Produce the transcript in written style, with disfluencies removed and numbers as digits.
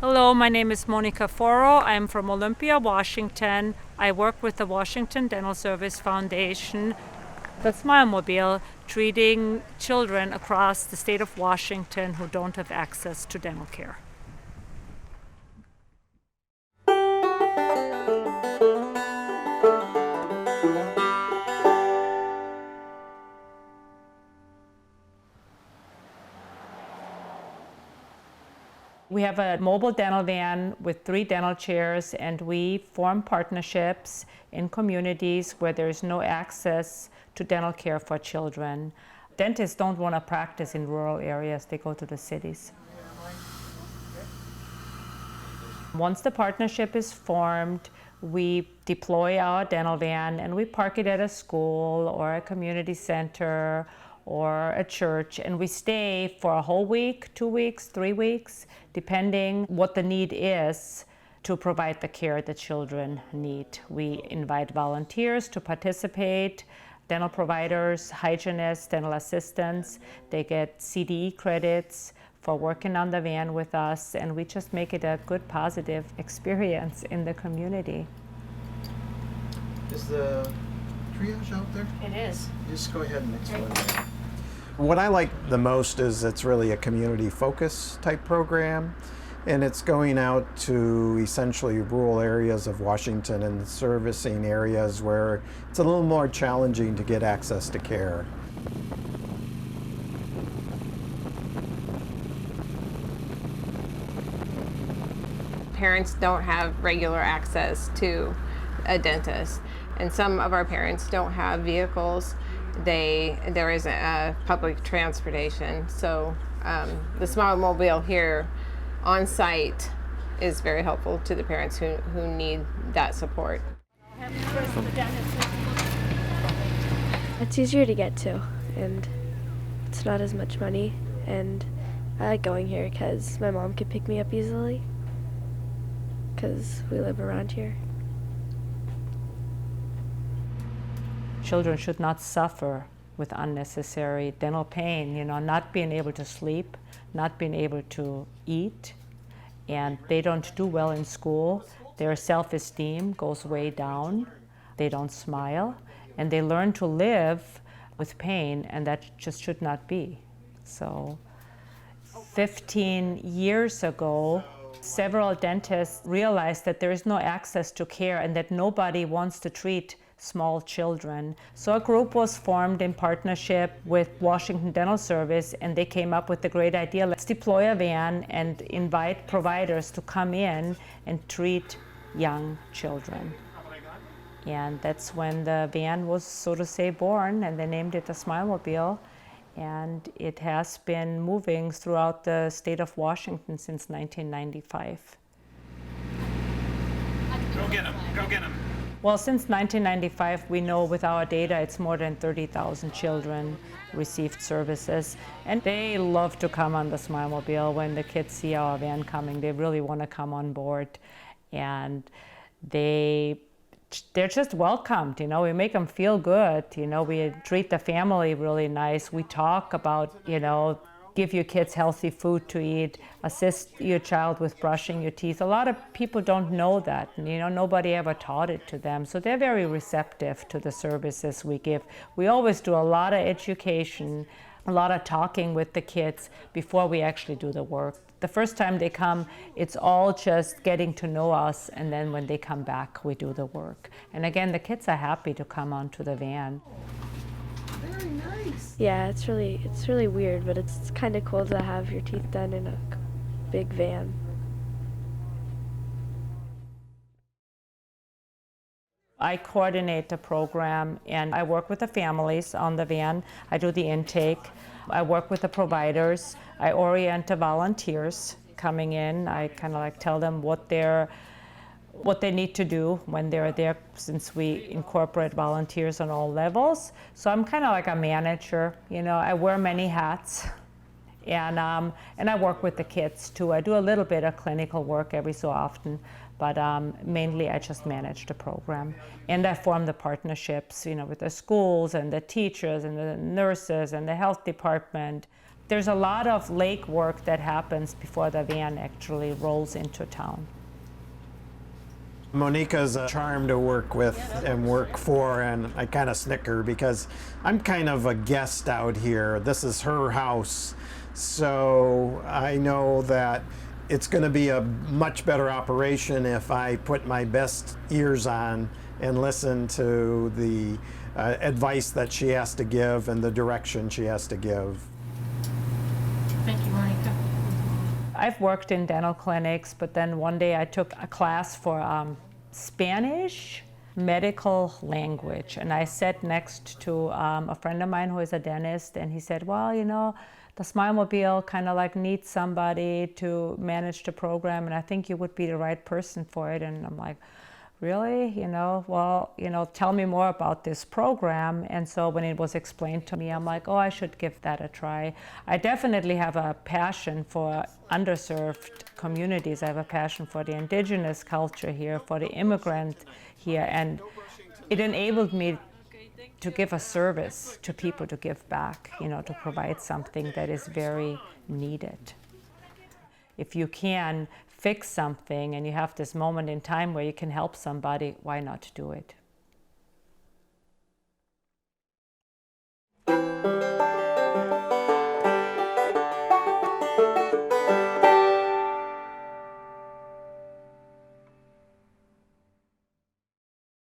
Hello, my name is Monika Foro. I'm from Olympia, Washington. I work with the Washington Dental Service Foundation, the Smilemobile, treating children across the state of Washington who don't have access to dental care. We have a mobile dental van with 3 dental chairs, and we form partnerships in communities where there's no access to dental care for children. Dentists don't want to practice in rural areas, they go to the cities. Once the partnership is formed, we deploy our dental van and we park it at a school or a community center or a church, and we stay for a whole week, 2 weeks, 3 weeks, depending what the need is to provide the care that children need. We invite volunteers to participate, dental providers, hygienists, dental assistants. They get CDE credits for working on the van with us, and we just make it a good, positive experience in the community. Is the triage out there? It is. Just go ahead and explain that. What I like the most is it's really a community focus type program, and it's going out to essentially rural areas of Washington and servicing areas where it's a little more challenging to get access to care. Parents don't have regular access to a dentist, and some of our parents don't have vehicles. There isn't a public transportation, so the Smilemobile here on site is very helpful to the parents who need that support. It's easier to get to, and it's not as much money, and I like going here because my mom could pick me up easily because we live around here. Children should not suffer with unnecessary dental pain, not being able to sleep, not being able to eat, and they don't do well in school. Their self-esteem goes way down. They don't smile, and they learn to live with pain, and that just should not be. So 15 years ago, several dentists realized that there is no access to care and that nobody wants to treat small children. So a group was formed in partnership with Washington Dental Service, and they came up with the great idea, let's deploy a van and invite providers to come in and treat young children. And that's when the van was, so to say, born, and they named it the Smilemobile. And it has been moving throughout the state of Washington since 1995. Go get him, go get him. Well, since 1995, we know with our data it's more than 30,000 children received services. And they love to come on the Smilemobile. When the kids see our van coming, they really want to come on board. And they're just welcomed, we make them feel good, we treat the family really nice. We talk about, give your kids healthy food to eat, assist your child with brushing your teeth. A lot of people don't know that, nobody ever taught it to them. So they're very receptive to the services we give. We always do a lot of education, a lot of talking with the kids before we actually do the work. The first time they come, it's all just getting to know us, and then when they come back, we do the work. And again, the kids are happy to come onto the van. Very nice. Yeah, it's really weird, but it's kind of cool to have your teeth done in a big van. I coordinate the program, and I work with the families on the van. I do the intake. I work with the providers. I orient the volunteers coming in. I kind of tell them what they need to do when they're there, since we incorporate volunteers on all levels. So I'm kind of like a manager. I wear many hats. And I work with the kids too. I do a little bit of clinical work every so often, but mainly I just manage the program. And I form the partnerships, with the schools and the teachers and the nurses and the health department. There's a lot of lake work that happens before the van actually rolls into town. Monika's a charm to work with and work for, and I kind of snicker because I'm kind of a guest out here. This is her house, so I know that it's going to be a much better operation if I put my best ears on and listen to the advice that she has to give and the direction she has to give. Thank you, Monika. I've worked in dental clinics, but then one day I took a class for Spanish medical language, and I sat next to a friend of mine who is a dentist, and he said, well, you know, the Smilemobile kind of like needs somebody to manage the program, and I think you would be the right person for it. And I'm like, really? You know, well, you know, tell me more about this program. And so when it was explained to me, I'm like, oh, I should give that a try. I definitely have a passion for underserved communities. I have a passion for the indigenous culture here, for the immigrant here, and it enabled me to give a service to people, to give back, you know, to provide something that is very needed. If you can fix something and you have this moment in time where you can help somebody, why not do it?